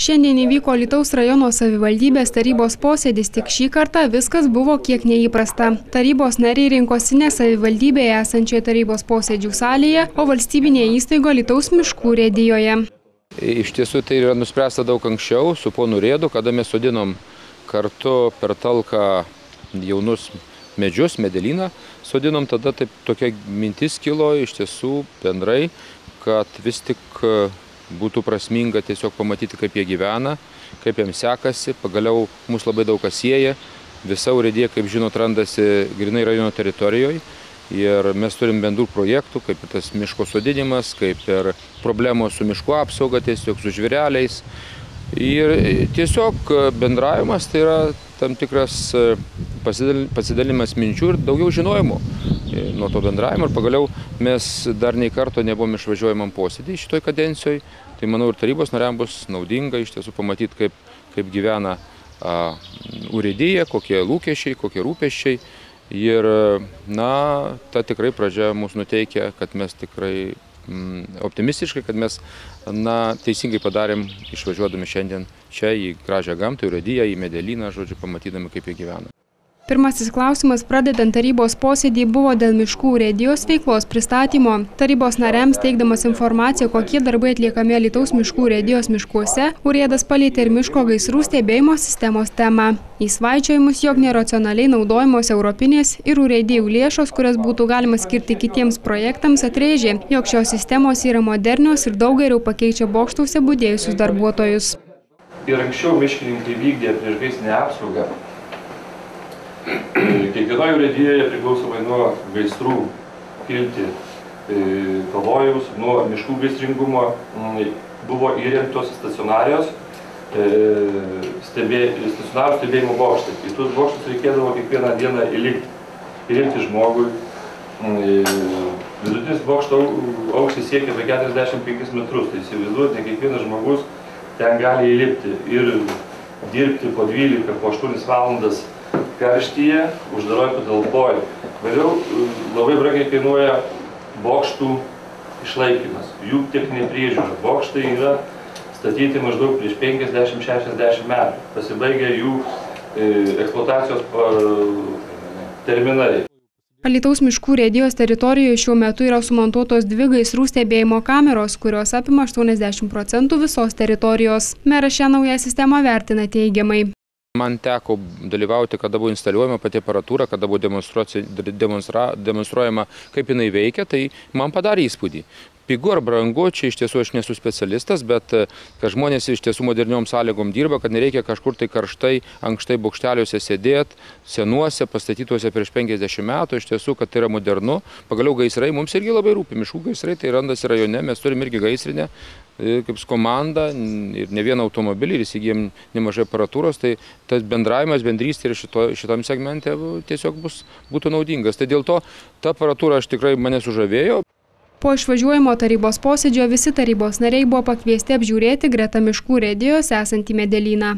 Šiandien įvyko Alytaus rajono savivaldybės tarybos posėdis, tik šį kartą viskas buvo kiek neįprasta. Tarybos nariai rinkosi ne savivaldybėje esančioje tarybos posėdžių salėje, o valstybinėje įstaigoje Alytaus miškų urėdijoje. Iš tiesų tai yra nuspręsta daug anksčiau su ponu Urėdu, kada mes sodinom kartu per talką jaunus medžius, medelyną sodinom, tada taip tokia mintis kilo iš tiesų bendrai, kad vis tik būtų prasminga tiesiog pamatyti, kaip jie gyvena, kaip jiems sekasi. Pagaliau mus labai daug kas sieja. Visa urėdija, kaip žinot, randasi grynai rajono teritorijoje. Ir mes turim bendrų projektų, kaip ir tas miško sodinimas, kaip ir problemos su miško apsauga, tiesiog su žvėreliais. Ir tiesiog bendravimas tai yra tam tikras pasidalimas minčių ir daugiau žinojimo nuo to bendravimo. Ir pagaliau mes dar nei karto nebuvom išvažiuojamam posėdį šitoj kadencijoje. Tai manau ir tarybos nariam bus naudinga iš tiesų pamatyti, kaip gyvena urėdija, kokie lūkesčiai, kokie rūpesčiai. Ir ta tikrai pradžia mūsų nuteikia, kad mes tikrai optimistiškai, kad mes teisingai padarėm išvažiuodami šiandien čia į gražią gamtą, į urėdiją, į medelyną, žodžiu, pamatydami, kaip jie gyvena. Pirmasis klausimas pradedant tarybos posėdį buvo dėl miškų urėdijos veiklos pristatymo. Tarybos nariams teikdamas informaciją, kokie darbai atliekami Alytaus miškų urėdijos miškuose, urėdas palietė ir miško gaisrų stebėjimo sistemos temą. Į svaičiojimus, jog neracionaliai naudojamos europinės ir urėdijų lėšos, kurias būtų galima skirti kitiems projektams, atrėžė, jog šios sistemos yra modernios ir daug geriau pakeičia bokštuose budėjusius darbuotojus. Ir anksčiau miškininkai vykdė priešgaisrinę apsaugą. Kiekvienoje urėdijoje priklausomai nuo gaisrų kilti pavojaus, nuo miškų gaisringumo buvo įrengtos stacionarios stebėjimo bokštai. Į tuos bokštus reikėdavo kiekvieną dieną įlipti žmogui. Vidutinis bokšto aukštis siekia apie 45 metrus, tai įsivaizduoti, kiekvienas žmogus ten gali įlipti ir dirbti po 12, po 8 valandas karštyje, uždaroj patalpoj. Vėliau labai brangiai kainuoja bokštų išlaikymas, jų techninė priežiūra. Bokštai yra statyti maždaug prieš 50-60 metų. Pasibaigia jų eksploatacijos terminai. Alytaus miškų urėdijos teritorijoje šiuo metu yra sumontuotos 2 gaisrų stebėjimo kameros, kurios apima 80% visos teritorijos. Meras šią naują sistemą vertina teigiamai. Man teko dalyvauti, kada buvo instaliuojama pati aparatūra, kada buvo demonstruojama, kaip jinai veikia, tai man padarė įspūdį. Pigu ar brangu, čia iš tiesų aš nesu specialistas, bet kad žmonės iš tiesų moderniom sąlygom dirba, kad nereikia kažkur tai karštai, ankštai bokšteliuose sėdėti, senuose, pastatytuose prieš 50 metų, iš tiesų, kad tai yra modernu. Pagaliau gaisrai mums irgi labai rūpi, miškų gaisrai, tai randasi rajone, mes turim irgi gaisrinę, kaip komanda ir ne vieną automobilį ir įsigijom nemažai aparatūros, tai tas bendravimas, bendrystė ir šitam segmente tiesiog būtų naudingas. Tai dėl to ta aparatūra tikrai mane sužavėjo. Po išvažiuojamo tarybos posėdžio visi tarybos nariai buvo pakviesti apžiūrėti greta miškų urėdijos esantį medelyną.